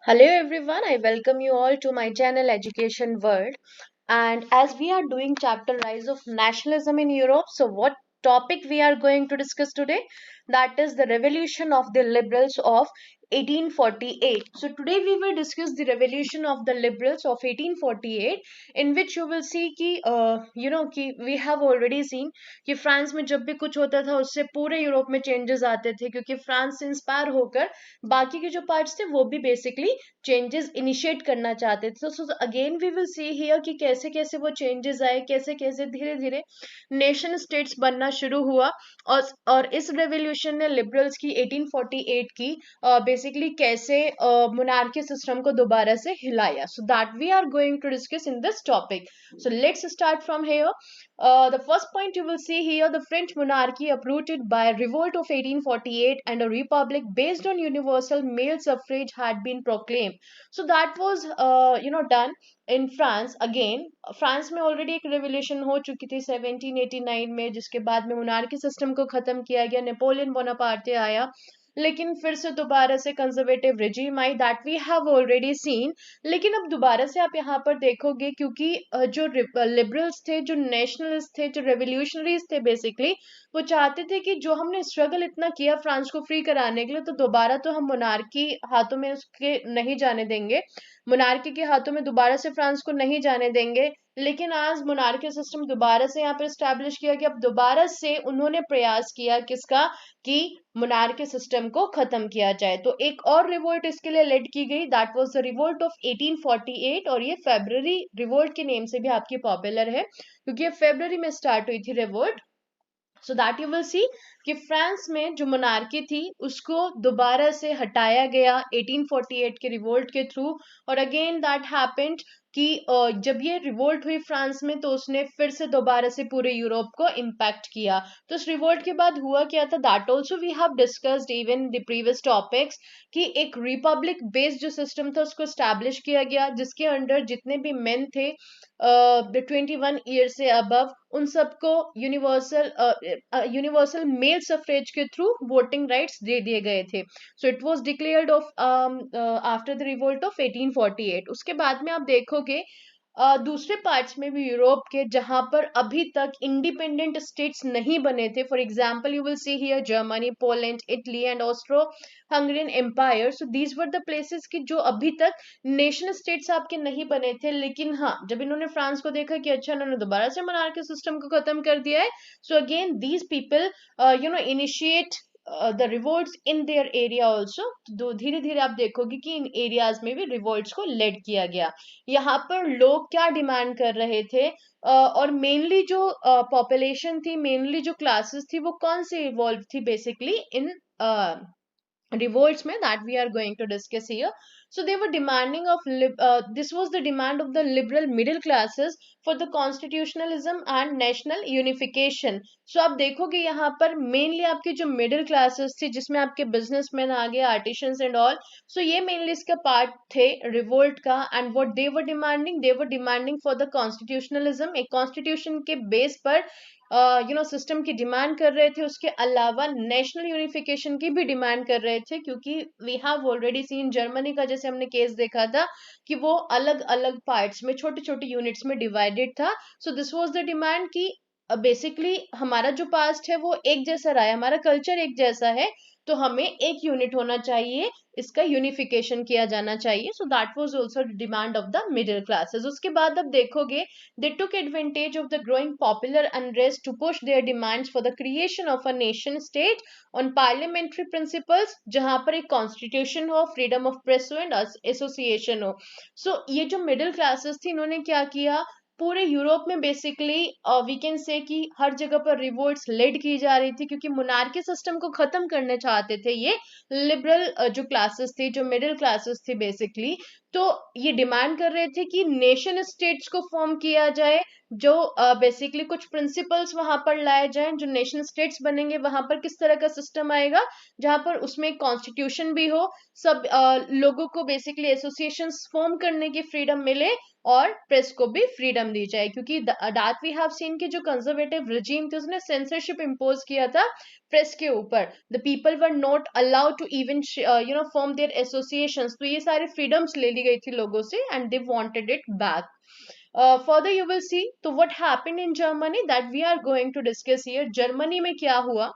Hello everyone, I welcome you all to my channel Education World. And as we are doing chapter Rise of Nationalism in Europe, so what topic we are going to discuss today? That is the revolution of the liberals of 1848. So today we will discuss the revolution of the liberals of 1848, in which you will see कि we have already seen कि France में जब भी कुछ होता था उससे पूरे यूरोप में चेंजेस आते थे, क्योंकि फ्रांस से इंस्पायर होकर बाकी के जो पार्ट्स थे वो भी बेसिकली चेंजेस इनिशिएट करना चाहते थे. So again we will see here कि कैसे कैसे वो चेंजेस आए, कैसे कैसे धीरे धीरे नेशन स्टेट्स बनना शुरू हुआ. और इस रेवोल्यूशन ने लिबरल्स की 1848 की बेसिकली कैसे मोनार्की सिस्टम को दोबारा से हिलाया. So that we are going to discuss in this topic. So let's start from here. The first point you will see here, the French monarchy uprooted by a revolt of 1848 and a republic based on universal male suffrage had been proclaimed. So that was done in France. Again France में already एक revolution हो चुकी थी 1789 में, जिसके बाद में monarchy system को खत्म किया गया, नेपोलियन बोनापार्टे आया, लेकिन फिर से दोबारा से कंजर्वेटिव रिजीम आई, that we have already seen. लेकिन अब दोबारा से आप यहाँ पर देखोगे, क्योंकि जो लिबरल्स थे, जो नेशनलिस्ट थे, जो रेवोल्यूशनरीज थे, बेसिकली वो चाहते थे कि जो हमने स्ट्रगल इतना किया फ्रांस को फ्री कराने के लिए, तो दोबारा तो हम मोनार्की हाथों में उसके नहीं जाने देंगे, मोनार्की के हाथों में दोबारा से फ्रांस को नहीं जाने देंगे. लेकिन आज मोनार्की सिस्टम दोबारा से यहाँ पर स्टैब्लिश किया गया. अब दोबारा से उन्होंने प्रयास किया किसका, कि मोनार्की सिस्टम को खत्म किया जाए. तो एक और रिवोल्ट इसके लिए लेड की गई, that was the revolt of 1848. और ये फेब्रवरी रिवोल्ट के नेम से भी आपकी पॉपुलर है, क्योंकि ये फेब्रवरी में स्टार्ट हुई थी revolt. So that you will सी कि फ्रांस में जो मोनार्की थी उसको दोबारा से हटाया गया 1848 के रिवोल्ट के थ्रू. और अगेन दैट हैपेंड कि जब ये रिवोल्ट हुई फ्रांस में, तो उसने फिर से दोबारा से पूरे यूरोप को इम्पैक्ट किया. तो इस रिवोल्ट के बाद हुआ क्या था, that also we have discussed even the previous topics, कि एक रिपब्लिक बेस्ड जो सिस्टम था उसको स्टैब्लिश किया गया, जिसके अंडर जितने भी मेन थे 21 ईयर से अबव, उन सबको यूनिवर्सल मेल सफरेज के थ्रू वोटिंग राइट्स दे दिए गए थे. So it was declared of after the revolt of 1848. उसके बाद में आप देखोगे दूसरे पार्ट्स में भी यूरोप के, जहां पर अभी तक इंडिपेंडेंट स्टेट्स नहीं बने थे. For example you will see here Germany, Poland, Italy and Austro Hungarian empire. So these were the places की जो अभी तक नेशन स्टेट्स आपके नहीं बने थे. लेकिन हाँ, जब इन्होंने फ्रांस को देखा कि अच्छा इन्होंने दोबारा से मोनार्की सिस्टम को खत्म कर दिया है, so again these people initiate the revolts in their area also. तो धीरे धीरे आप देखोगे कि इन एरियाज में भी रिवोल्ट्स को लेड किया गया. यहाँ पर लोग क्या डिमांड कर रहे थे, और मेनली जो पॉपुलेशन थी, मेनली जो क्लासेस थी, वो कौन से इवॉल्व थी basically in revolts mein, that we are going to discuss here. So they were demanding of this was the demand of the liberal middle classes for the constitutionalism and national unification. So आप देखोगे यहाँ पर mainly आपके जो middle classes थी, जिसमें आपके businessman आ गए, आर्टिशंस एंड ऑल, सो ये मेनली इसका पार्ट थे रिवोल्ट का. And what they were demanding for the constitutionalism, एक कॉन्स्टिट्यूशन के बेस पर सिस्टम की डिमांड कर रहे थे. उसके अलावा नेशनल यूनिफिकेशन की भी डिमांड कर रहे थे, क्योंकि we have already seen Germany का, जैसे हमने केस देखा था कि वो अलग अलग पार्ट्स में, छोटे छोटे यूनिट्स में डिवाइडेड था. So this was the demand कि बेसिकली हमारा जो पास्ट है वो एक जैसा रहा है, हमारा कल्चर एक जैसा है, तो हमें एक यूनिट होना चाहिए, इसका यूनिफिकेशन किया जाना चाहिए. सो that was also demand of the middle classes. उसके बाद अब देखोगे they took advantage of the growing popular unrest to push their demands for the creation of a nation state on parliamentary principles, जहां पर एक कॉन्स्टिट्यूशन हो, freedom of press हो and association हो. सो ये जो मिडिल क्लासेस थी, इन्होंने क्या किया, पूरे यूरोप में बेसिकली वी कैन से कि हर जगह पर रिवोल्ट्स लेड की जा रही थी, क्योंकि मोनार्की सिस्टम को खत्म करना चाहते थे ये लिबरल जो क्लासेस थी, जो मिडिल क्लासेस थी बेसिकली. तो ये डिमांड कर रहे थे कि नेशन स्टेट्स को फॉर्म किया जाए, जो बेसिकली कुछ प्रिंसिपल्स वहां पर लाए जाएं. जो नेशन स्टेट्स बनेंगे वहां पर किस तरह का सिस्टम आएगा, जहां पर उसमें कॉन्स्टिट्यूशन भी हो, सब लोगों को बेसिकली एसोसिएशंस फॉर्म करने की फ्रीडम मिले, और प्रेस को भी फ्रीडम दी जाए, क्योंकि दैट वी हैव सीन कि जो कंजर्वेटिव रिजीम थे उसने सेंसरशिप इम्पोज किया था प्रेस के ऊपर. The people were not allowed to even form their associations. तो ये सारे फ्रीडम्स ले ली गई थी लोगों से and they wanted it back. Further you will see तो what happened in Germany that we are going to discuss here. Germany में क्या हुआ?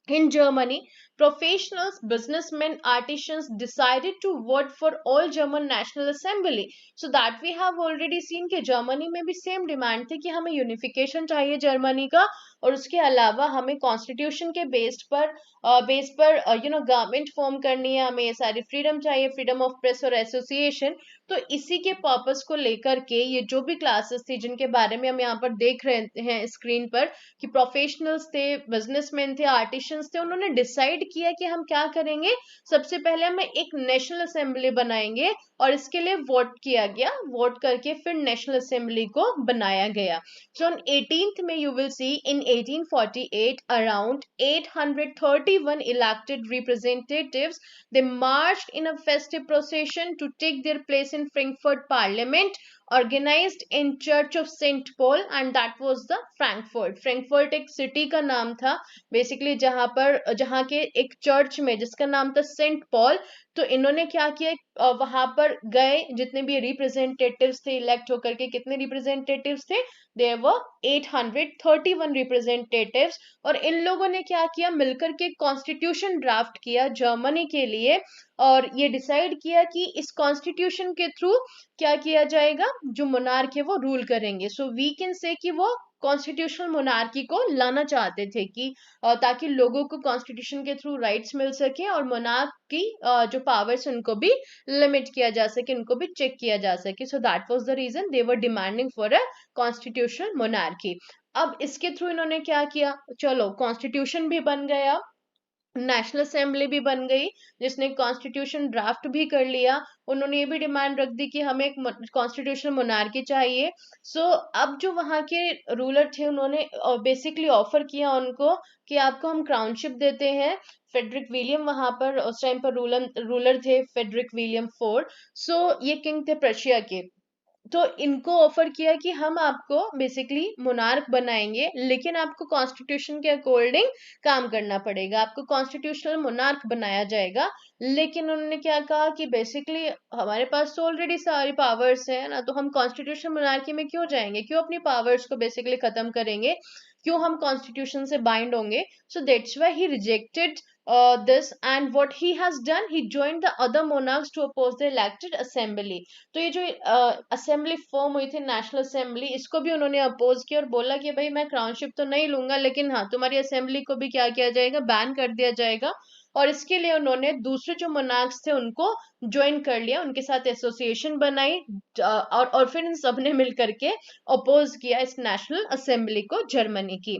In Germany, professionals, businessmen, artisans decided to vote for all German National Assembly. So that we have already seen कि Germany में भी same demand थी कि हमें unification चाहिए जर्मनी का, और उसके अलावा हमें कॉन्स्टिट्यूशन के बेस पर गवर्नमेंट फॉर्म करनी है, हमें ये सारी फ्रीडम चाहिए, फ्रीडम ऑफ प्रेस और एसोसिएशन. तो इसी के पर्पस को लेकर के ये जो भी क्लासेस थी जिनके बारे में हम यहाँ पर देख रहे हैं स्क्रीन पर कि प्रोफेशनल्स थे, बिजनेसमैन थे, आर्टिशंस थे, उन्होंने डिसाइड किया कि हम क्या करेंगे. सबसे पहले हम एक नेशनल असेंबली बनाएंगे और इसके लिए वोट किया गया. वोट करके फिर नेशनल असेंबली को बनाया गया. सो ऑन 18th में you will C in 1848 around 831 elected representatives they marched in a festive procession to take their place in Frankfurt Parliament, organized in Church of St. Paul, and that was the Frankfurt. Frankfurt एक city का नाम था basically, जहाँ के एक church में जिसका नाम था सेंट पॉल. तो इन्होंने क्या किया, वहां पर गए, जितने भी रिप्रेजेंटेटिव्स थे इलेक्ट होकर के, कितने रिप्रेजेंटेटिव्स थे? There were 831 representatives. और इन लोगों ने क्या किया, मिलकर के कॉन्स्टिट्यूशन ड्राफ्ट किया जर्मनी के लिए, और ये डिसाइड किया कि इस कॉन्स्टिट्यूशन के थ्रू क्या किया जाएगा, जो मोनार्क है वो रूल करेंगे. सो वी कैन से कि वो कॉन्स्टिट्यूशनल मोनार्की को लाना चाहते थे कि ताकि लोगों को कॉन्स्टिट्यूशन के थ्रू राइट्स मिल सके और मोनार्क की जो पावर्स उनको भी लिमिट किया जा सके, उनको भी चेक किया जा सके. So that was the reason they were demanding for a constitutional monarchy. अब इसके थ्रू इन्होंने क्या किया, चलो कॉन्स्टिट्यूशन भी बन गया, नेशनल असेंबली भी बन गई, जिसने कॉन्स्टिट्यूशन ड्राफ्ट भी कर लिया. उन्होंने ये भी डिमांड रख दी कि हमें एक कॉन्स्टिट्यूशनल मोनार्की चाहिए. सो अब जो वहाँ के रूलर थे उन्होंने बेसिकली ऑफर किया उनको कि आपको हम क्राउनशिप देते हैं. फेडरिक विलियम वहां पर उस टाइम पर रूलर थे, फेडरिक विलियम फोर्थ. सो ये किंग थे प्रशिया के. तो इनको ऑफर किया कि हम आपको बेसिकली मोनार्क बनाएंगे, लेकिन आपको कॉन्स्टिट्यूशन के अकॉर्डिंग काम करना पड़ेगा, आपको कॉन्स्टिट्यूशनल मोनार्क बनाया जाएगा. लेकिन उन्होंने क्या कहा कि बेसिकली हमारे पास तो ऑलरेडी सारी पावर्स है ना, तो हम कॉन्स्टिट्यूशनल मोनार्की में क्यों जाएंगे, क्यों अपनी पावर्स को बेसिकली खत्म करेंगे, क्यों हम कॉन्स्टिट्यूशन से बाइंड होंगे. So that's why he rejected this, and what he has done, he joined the other monarchs to oppose the elected assembly. तो ये जो असेंबली फॉर्म हुई थी नेशनल असेंबली, इसको भी उन्होंने अपोज किया और बोला कि भाई मैं क्राउनशिप तो नहीं लूंगा, लेकिन हाँ तुम्हारी असेंबली को भी क्या किया जाएगा, बैन कर दिया जाएगा. और इसके लिए उन्होंने दूसरे जो मोनार्क्स थे उनको ज्वाइन कर लिया, उनके साथ एसोसिएशन बनाई, और फिर इन सब ने मिल करके अपोज किया इस नेशनल असेंबली को जर्मनी की.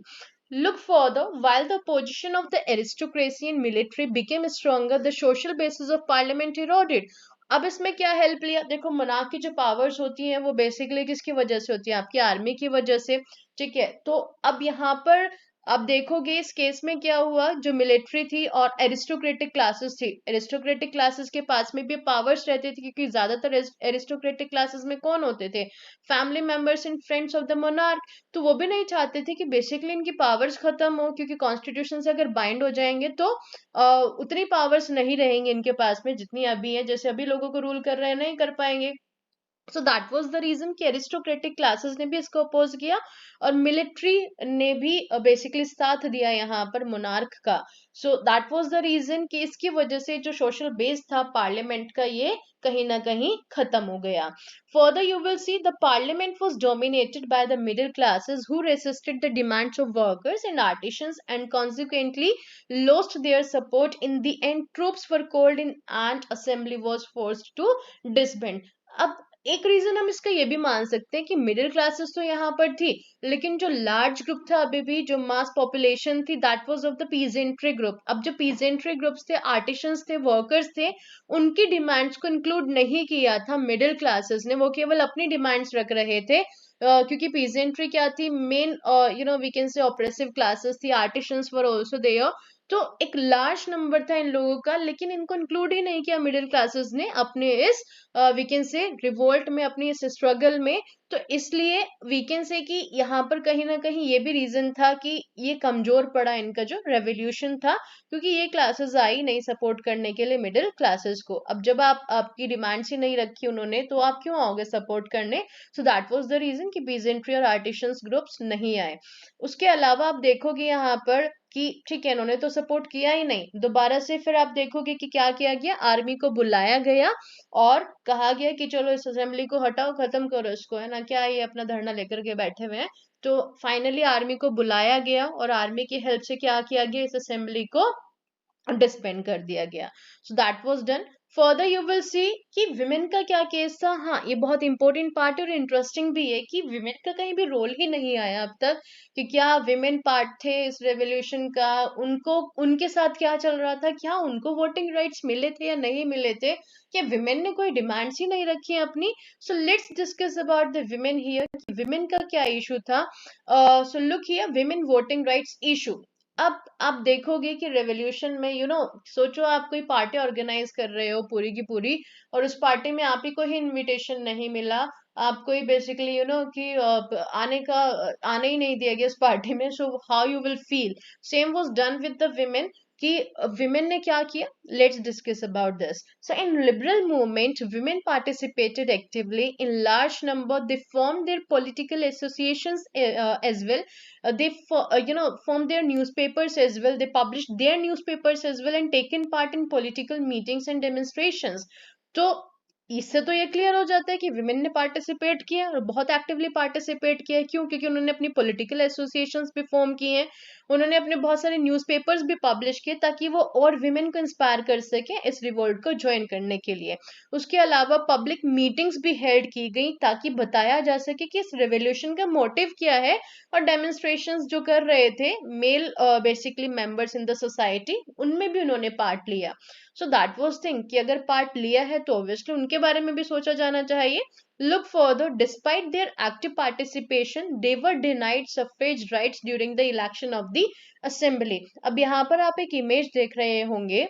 Look further, while the position of the aristocracy and military became stronger, the social basis of parliament eroded. अब इसमें क्या हेल्प लिया, देखो मोनार्क की जो पावर्स होती हैं वो बेसिकली किसकी वजह से होती है, आपकी आर्मी की वजह से. ठीक है, तो अब यहाँ पर अब देखोगे इस केस में क्या हुआ, जो मिलिट्री थी और एरिस्टोक्रेटिक क्लासेस थी, एरिस्टोक्रेटिक क्लासेस के पास में भी पावर्स रहते थे, क्योंकि ज्यादातर एरिस्टोक्रेटिक क्लासेस में कौन होते थे, family members and friends of the monarch. तो वो भी नहीं चाहते थे कि बेसिकली इनकी पावर्स खत्म हो, क्योंकि कॉन्स्टिट्यूशन से अगर बाइंड हो जाएंगे तो उतनी पावर्स नहीं रहेंगी इनके पास में जितनी अभी है, जैसे अभी लोगों को रूल कर रहे हैं नहीं कर पाएंगे. So that was the reason कि एरिस्टोक्रेटिक क्लासेस ने भी इसको अपोज किया और मिलिट्री ने भी बेसिकली साथ दिया यहाँ पर मोनार्क का. So that was the reason कि इसकी वजह से जो सोशल बेस था पार्लियामेंट का ये कहीं ना कहीं खत्म हो गया. Further, you will see the parliament was dominated by the middle classes who resisted the demands of workers and artisans and consequently lost their support. In the end, troops were called in and assembly was forced to disband. अब एक reason हम इसका ये भी मान सकते हैं कि मिडिल क्लासेस तो यहाँ पर थी, लेकिन जो लार्ज ग्रुप था अभी भी, जो मास पॉपुलेशन थी, that was of the peasantry group. अब जो पीजेंट्री ग्रुप्स थे, आर्टिशंस थे, वर्कर्स थे, उनकी डिमांड्स को इंक्लूड नहीं किया था मिडिल क्लासेस ने, वो केवल अपनी डिमांड्स रख रहे थे. क्योंकि पीजेंट्री क्या थी, main we can say oppressive classes थी, आर्टिशंस वर आल्सो देयर. तो एक लार्ज नंबर था इन लोगों का, लेकिन इनको इंक्लूड ही नहीं किया मिडिल क्लासेस ने अपने इस वी कैन से रिवोल्ट में, अपनी इस स्ट्रगल में। तो इसलिए वी कैन से कि यहाँ पर कहीं ना कहीं ये भी रीजन था कि ये कमजोर पड़ा इनका जो रेवोल्यूशन था, क्योंकि ये क्लासेस आई नहीं सपोर्ट करने के लिए मिडिल क्लासेस को। अब जब आप आपकी डिमांड्स ही नहीं रखी उन्होंने, तो आप क्यों आओगे सपोर्ट करने? So that was the reason कि पीजेंट्री और आर्टिशंस ग्रुप्स नहीं आए। उसके अलावा आप देखोगे यहाँ पर कि ठीक है, इन्होंने तो सपोर्ट किया ही नहीं, दोबारा से फिर आप देखोगे कि क्या किया गया, आर्मी को बुलाया गया और कहा गया कि चलो इस असेंबली को हटाओ, खत्म करो इसको, है ना, क्या ये अपना धरना लेकर के बैठे हुए हैं। तो फाइनली आर्मी को बुलाया गया और आर्मी की हेल्प से क्या किया गया, इस असेंबली को डिस्पेंड कर दिया गया। सो that was done. Further you will सी कि विमेन का क्या केस था। हाँ, ये बहुत इंपॉर्टेंट पार्ट और इंटरेस्टिंग भी है कि विमेन का कहीं भी रोल ही नहीं आया अब तक, कि क्या विमेन पार्ट थे इस रेवोल्यूशन का, उनको उनके साथ क्या चल रहा था, क्या उनको वोटिंग राइट्स मिले थे या नहीं मिले थे, क्या विमेन ने कोई डिमांड्स ही नहीं रखी है अपनी। So let's discuss about the women here, women का क्या इशू था। So look here, women voting rights issue. अब आप देखोगे कि रेवोल्यूशन में सोचो आप कोई पार्टी ऑर्गेनाइज कर रहे हो पूरी की पूरी, और उस पार्टी में आप ही को ही इनविटेशन नहीं मिला, आपको ही बेसिकली कि आने ही नहीं दिया गया इस पार्टी में। So how you will feel. Same was done with the women, कि विमेन ने क्या किया, let's discuss about this. So in liberal movement women participated actively in large number, they form their political associations as well, they formed their newspapers as well, they published their newspapers as well, and taken part in political meetings and demonstrations. तो इससे तो ये clear हो जाता है कि women ने participate किया और बहुत एक्टिवली पार्टिसिपेट किया है। क्यों? क्योंकि उन्होंने अपनी पॉलिटिकल एसोसिएशंस भी फॉर्म किए हैं, उन्होंने अपने बहुत सारे न्यूज़पेपर्स भी पब्लिश किए ताकि वो और विमेन को इंस्पायर कर सके इस रिवोल्ट को ज्वाइन करने के लिए। उसके अलावा पब्लिक मीटिंग्स भी हेल्ड की गई ताकि बताया जा सके कि इस रेवोल्यूशन का मोटिव क्या है, और डेमोन्स्ट्रेशंस जो कर रहे थे male basically members in the society, उनमें भी उन्होंने पार्ट लिया। सो दैट वाज थिंग कि अगर पार्ट लिया है तो ऑब्वियसली उनके बारे में भी सोचा जाना चाहिए। Look further, despite their active participation, they were denied suffrage rights during the election of the assembly. अब यहाँ पर आप एक इमेज देख रहे होंगे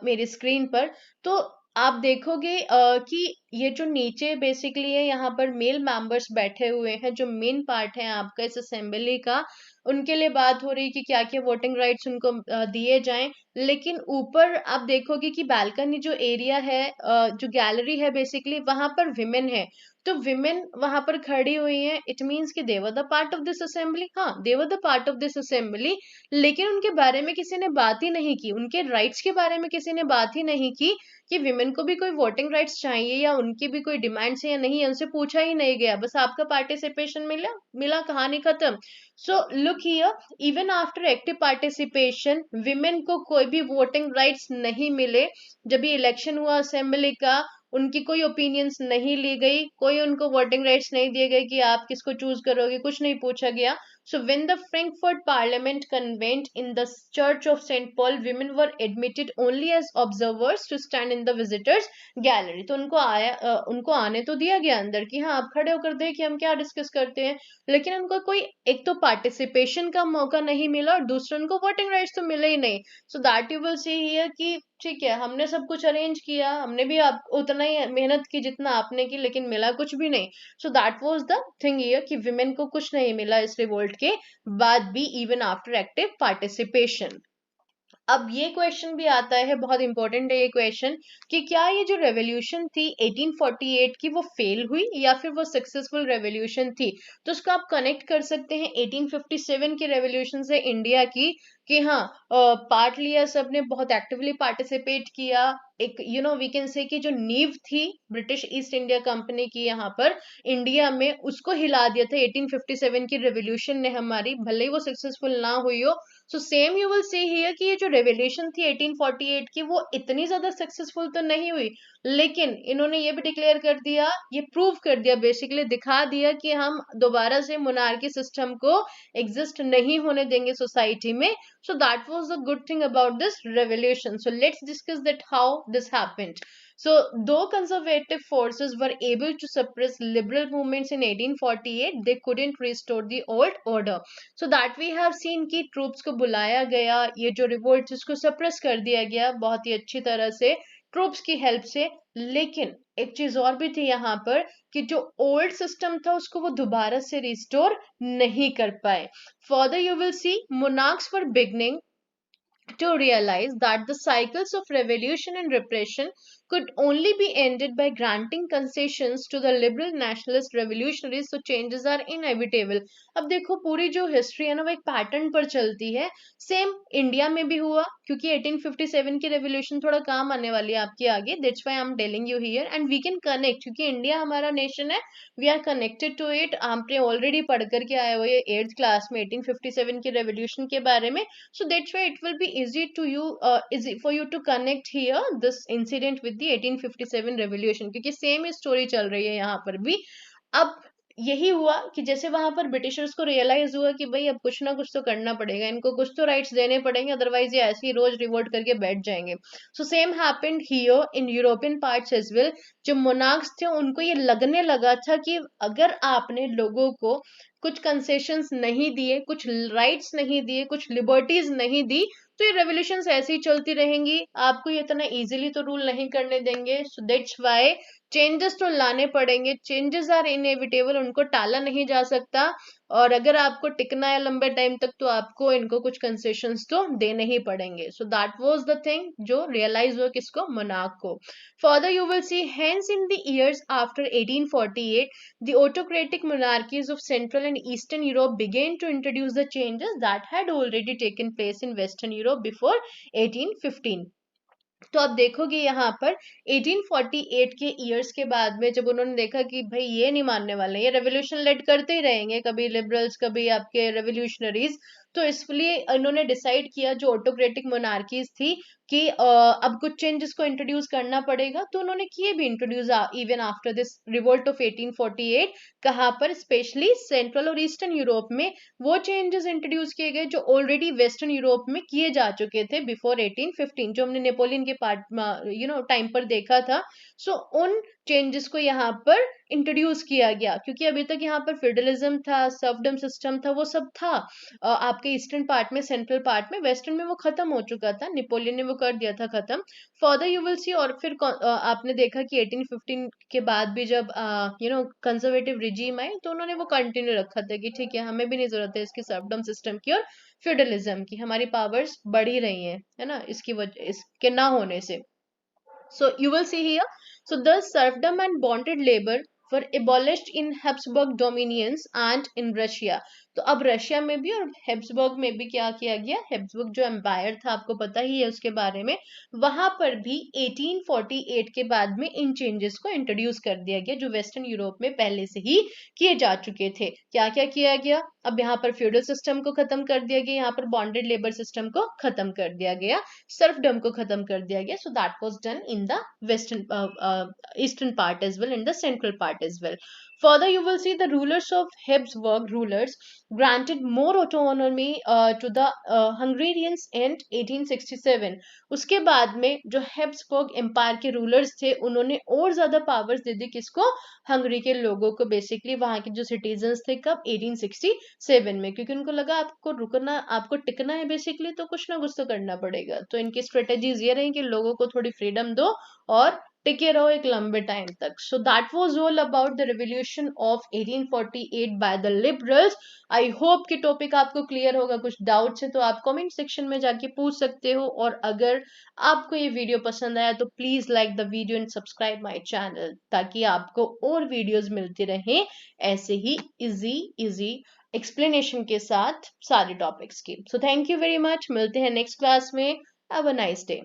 मेरी स्क्रीन पर, तो आप देखोगे कि ये जो नीचे बेसिकली है, यहाँ पर मेल मेंबर्स बैठे हुए हैं, जो मेन पार्ट है आपका इस असेंबली का, उनके लिए बात हो रही है कि क्या क्या वोटिंग राइट्स उनको दिए जाएं। लेकिन ऊपर आप देखोगे कि बालकनी जो एरिया है, जो गैलरी है बेसिकली, वहां पर विमेन है। तो विमेन वहां पर खड़ी हुई है, इट मीन्स कि they were the part of this assembly. हाँ, they were the part of this assembly, लेकिन उनके बारे में किसी ने बात ही नहीं की, उनके राइट्स के बारे में किसी ने बात ही नहीं की कि विमेन को भी कोई वोटिंग राइट्स चाहिए या उनकी भी कोई डिमांड्स है या नहीं है, उनसे पूछा ही नहीं गया। बस आपका पार्टिसिपेशन मिला मिला, कहानी खत्म। So look here, even after active participation women को कोई भी वोटिंग राइट्स नहीं मिले। जब ये इलेक्शन हुआ असेंबली का, उनकी कोई ओपिनियंस नहीं ली गई, कोई उनको वोटिंग राइट्स नहीं दिए गए कि आप किसको चूज करोगे, कुछ नहीं पूछा गया। So when the Frankfurt Parliament convened in the Church of St. Paul, women were admitted only as observers to stand in the visitors gallery. तो उनको आने तो दिया गया अंदर कि हाँ आप खड़े होकर देखिए हम क्या डिस्कस करते हैं, लेकिन उनको कोई एक तो पार्टिसिपेशन का मौका नहीं मिला और दूसरा उनको वोटिंग राइट्स तो मिले ही नहीं। So that you will see here कि ठीक है, हमने सब कुछ अरेंज किया, हमने भी आप उतना ही मेहनत की जितना आपने की, लेकिन मिला कुछ भी नहीं। सो that was the thing here कि विमेन को कुछ नहीं मिला इस रिवोल्ट के बाद भी, इवन आफ्टर एक्टिव पार्टिसिपेशन। अब ये क्वेश्चन भी आता है, बहुत इंपॉर्टेंट है ये क्वेश्चन, कि क्या ये जो रेवोल्यूशन थी 1848 की वो फेल हुई या फिर वो सक्सेसफुल रेवोल्यूशन थी। तो उसको आप कनेक्ट कर सकते हैं 1857 की रेवोल्यूशन से इंडिया की, कि हाँ पार्ट लिया सबने, बहुत एक्टिवली पार्टिसिपेट किया। एक वी कैन से कि जो नींव थी ब्रिटिश ईस्ट इंडिया कंपनी की यहाँ पर इंडिया में, उसको हिला दिया था 1857 की रेवोल्यूशन ने हमारी, भले ही वो सक्सेसफुल ना हुई हो। So same you will see here कि ये जो रेवोल्यूशन थी 1848 की, वो इतनी ज्यादा सक्सेसफुल तो नहीं हुई, लेकिन इन्होंने ये भी डिक्लेयर कर दिया, ये प्रूव कर दिया, बेसिकली दिखा दिया कि हम दोबारा से मोनार्की सिस्टम को एग्जिस्ट नहीं होने देंगे सोसाइटी में। So that was the good thing about this revolution. So let's discuss that how this happened. So though conservative forces were able to suppress liberal movements in 1848, they couldn't restore the old order. So that we have seen कि troops को बुलाया गया, ये जो revolt इसको suppress कर दिया गया बहुत ही अच्छी तरह से ट्रूप्स की हेल्प से. लेकिन एक चीज और भी थी यहाँ पर कि जो ओल्ड सिस्टम था उसको वो दोबारा से रिस्टोर नहीं कर पाए. Further you will C monarchs were beginning to realize that the cycles of revolution and repression could only be ended by granting concessions to the liberal nationalist revolutionaries, so changes are inevitable. अब देखो पूरी जो history है ना वो एक pattern पर चलती है. सेम इंडिया में भी हुआ क्योंकि 1857 की रेवोल्यूशन थोड़ा काम आने वाली है आपके आगे. That's why I am telling you here and we can connect क्योंकि इंडिया हमारा नेशन है. We are connected to it. आपने ऑलरेडी पढ़ करके आए हुए 8th क्लास में 1857 की रेवोल्यूशन के बारे में. So that's why it will be easy to you easy for you to connect here this incident with the 1857 revolution क्योंकि सेम स्टोरी चल रही है यहाँ पर भी. अब यही हुआ कि जैसे वहां पर ब्रिटिशर्स को रियलाइज हुआ कि भाई अब कुछ ना कुछ तो करना पड़ेगा, इनको कुछ तो राइट्स देने पड़ेंगे, अदरवाइज ये ऐसे ही रोज रिवोल्ट करके बैठ जाएंगे. So same happened here in European parts as well. जो मोनार्क्स थे उनको ये लगने लगा था कि अगर आपने लोगों को कुछ कंसेशंस नहीं दिए, कुछ राइट्स नहीं दिए, कुछ लिबर्टीज नहीं दी, तो ये रेवोल्यूशंस ऐसे ही चलती रहेंगी, आपको ये इतना इजीली तो रूल नहीं करने देंगे. सो दैट्स व्हाई चेंजेस तो लाने पड़ेंगे. चेंजेस आर इनएविटेबल, उनको टाला नहीं जा सकता. और अगर आपको टिकना है लंबे टाइम तक तो आपको इनको कुछ कंसेशंस तो देने ही पड़ेंगे. सो दैट वाज द थिंग जो रियलाइज हुआ किसको, मोनार्क को. Further you will C hence in the years after 1848 the autocratic monarchies of Central and Eastern Europe began to introduce the changes that had already taken place in Western Europe before 1815. तो आप देखोगे यहाँ पर 1848 के years के बाद में जब उन्होंने देखा कि भाई ये नहीं मानने वाले, ये रेवोल्यूशन लेड करते ही रहेंगे, कभी लिबरल्स कभी आपके रेवोल्यूशनरीज, तो इसलिए इन्होंने डिसाइड किया जो ऑटोक्रेटिक मोनार्कीज थी कि अब कुछ चेंजेस को इंट्रोड्यूस करना पड़ेगा. तो उन्होंने किए भी introduce even after this revolt of 1848. कहाँ पर, स्पेशली सेंट्रल और ईस्टर्न यूरोप में वो चेंजेस इंट्रोड्यूस किए गए जो ऑलरेडी वेस्टर्न यूरोप में किए जा चुके थे बिफोर 1815, जो हमने नेपोलियन के पार्ट टाइम पर देखा था. सो उन चेंजेस को यहाँ पर इंट्रोड्यूस किया गया क्योंकि अभी तक यहाँ पर फेडरलिज्म था, सर्फडम सिस्टम था, वो सब था आपके ईस्टर्न पार्ट में, सेंट्रल पार्ट में. वेस्टर्न में वो खत्म हो चुका था, नेपोलियन ने वो कर दिया था खत्म. फर्दर यू विल सी, और फिर आपने देखा कि 1815 के बाद भी जब कंजर्वेटिव रिजीम आई तो उन्होंने वो कंटिन्यू रखा था कि ठीक है हमें भी नहीं जरूरत है इसकी सर्फडम सिस्टम की और फ्यूडलिज्म की, हमारी पावर्स बढ़ ही रही हैं, है ना, इसकी वजह इसके ना होने से. So you will see here, so the serfdom and bonded labor were abolished in Habsburg dominions and in Russia. तो अब रशिया में भी और हेब्सबर्ग में भी क्या किया गया, हेब्सबर्ग जो एम्पायर था आपको पता ही है उसके बारे में, वहां पर भी 1848 के बाद में इन चेंजेस को इंट्रोड्यूस कर दिया गया जो वेस्टर्न यूरोप में पहले से ही किए जा चुके थे. क्या क्या किया गया, अब यहाँ पर फ्यूडल सिस्टम को खत्म कर दिया गया, यहाँ पर बॉन्डेड लेबर सिस्टम को खत्म कर दिया गया, सर्फडम को खत्म कर दिया गया. सो that was done in the western eastern part as well, in the central part as well. Further you will see the rulers of Habsburg rulers granted more autonomy to the Hungarians in 1867. उसके बाद में जो हेब्सबर्ग empire के rulers थे उन्होंने और ज्यादा powers दे दी किसको, हंगरी के लोगों को, बेसिकली वहां के जो सिटीजन्स थे. कब, 1867 में, क्योंकि उनको लगा आपको रुकना, आपको टिकना है बेसिकली तो कुछ ना कुछ तो करना पड़ेगा. तो इनकी स्ट्रेटेजीज ये रही कि लोगों को थोड़ी फ्रीडम दो और टिके रहो एक लंबे टाइम तक. सो that was all about the revolution of 1848 by the liberals. I hope कि टॉपिक आपको क्लियर होगा. कुछ डाउट्स है तो आप कमेंट सेक्शन में जाके पूछ सकते हो, और अगर आपको ये वीडियो पसंद आया तो please like the video and subscribe my channel ताकि आपको और वीडियोस मिलती रहे ऐसे ही इजी एक्सप्लेनेशन के साथ सारे टॉपिक्स की. So thank you very much, मिलते हैं नेक्स्ट क्लास में. Have a nice day.